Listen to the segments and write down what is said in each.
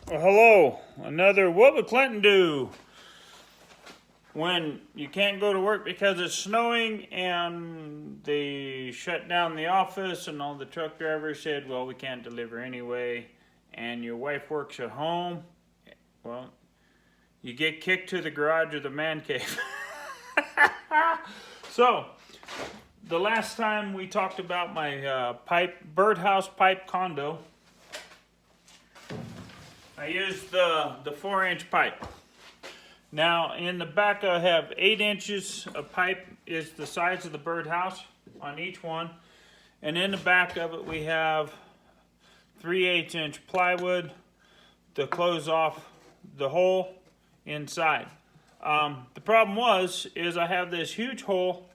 Well, hello. Another what would Clinton do when you can't go to work because it's snowing and they shut down the office and all the truck drivers said, well, we can't deliver anyway, and your wife works at home? Well, you get kicked to the garage or the man cave. So, the last time we talked about my birdhouse pipe condo, I used the 4-inch pipe. Now in the back I have 8 inches of pipe is the size of the birdhouse on each one. And in the back of it we have 3/8 inch plywood to close off the hole inside. The problem is I have this huge hole.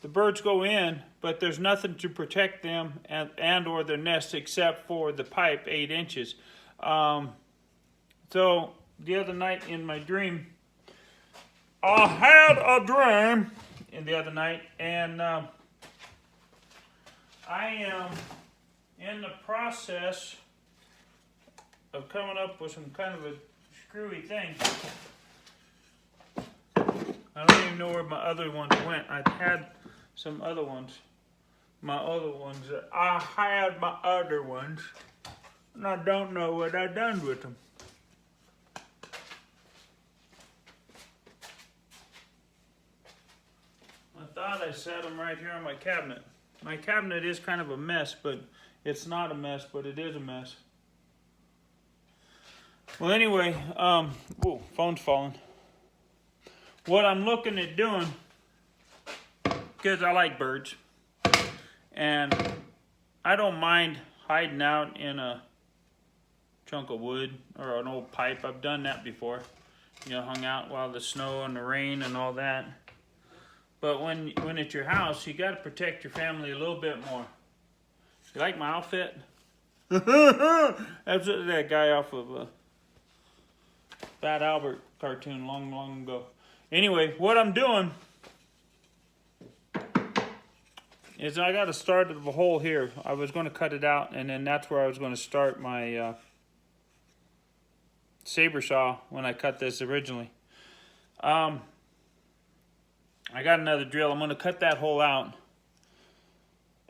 The birds go in, but there's nothing to protect them and or their nest except for the pipe 8 inches. So the other night in my dream, I had a dream the other night, and I am in the process of coming up with some kind of a screwy thing. I don't even know where my other ones went. I had some other ones. I had my other ones, and I don't know what I done with them. I thought I set them right here on my cabinet. My cabinet is kind of a mess, but it's not a mess, but it is a mess. Well, anyway, whoa, phone's falling. What I'm looking at doing, because I like birds, and I don't mind hiding out in a chunk of wood or an old pipe. I've done that before. You know, hung out while the snow and the rain and all that. But when it's your house, you got to protect your family a little bit more. You like my outfit? That's that guy off of a Fat Albert cartoon long ago. Anyway, what I'm doing is I got to start at the hole here. I was going to cut it out, and then that's where I was going to start my saber saw when I cut this originally. I got another drill. I'm going to cut that hole out,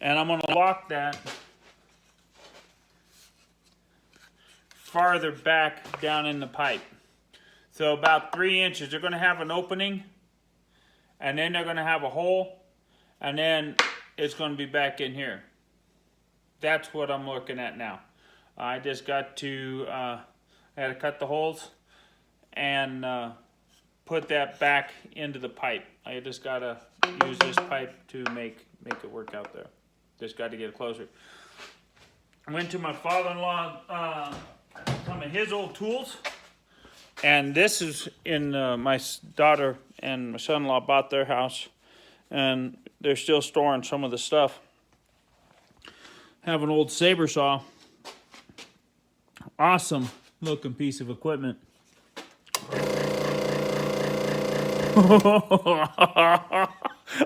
and I'm going to lock that farther back down in the pipe. So about 3 inches. They're going to have an opening, and then they're going to have a hole, and then it's going to be back in here. That's what I'm looking at now. I just got to, I had to cut the holes and put that back into the pipe. I just got to use this pipe to make it work out there. Just got to get it closer. I went to my father-in-law, some of his old tools. And this is in my daughter and my son-in-law bought their house. And they're still storing some of the stuff. Have an old saber saw. Awesome looking piece of equipment.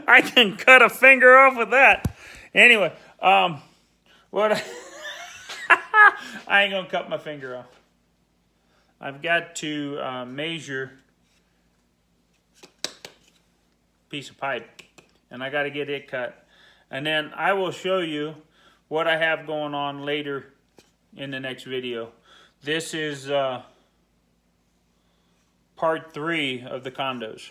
I can cut a finger off with that. Anyway, what I ain't gonna cut my finger off. I've got to measure a piece of pipe, and I got to get it cut. And then I will show you what I have going on later in the next video. This is part 3 of the condos.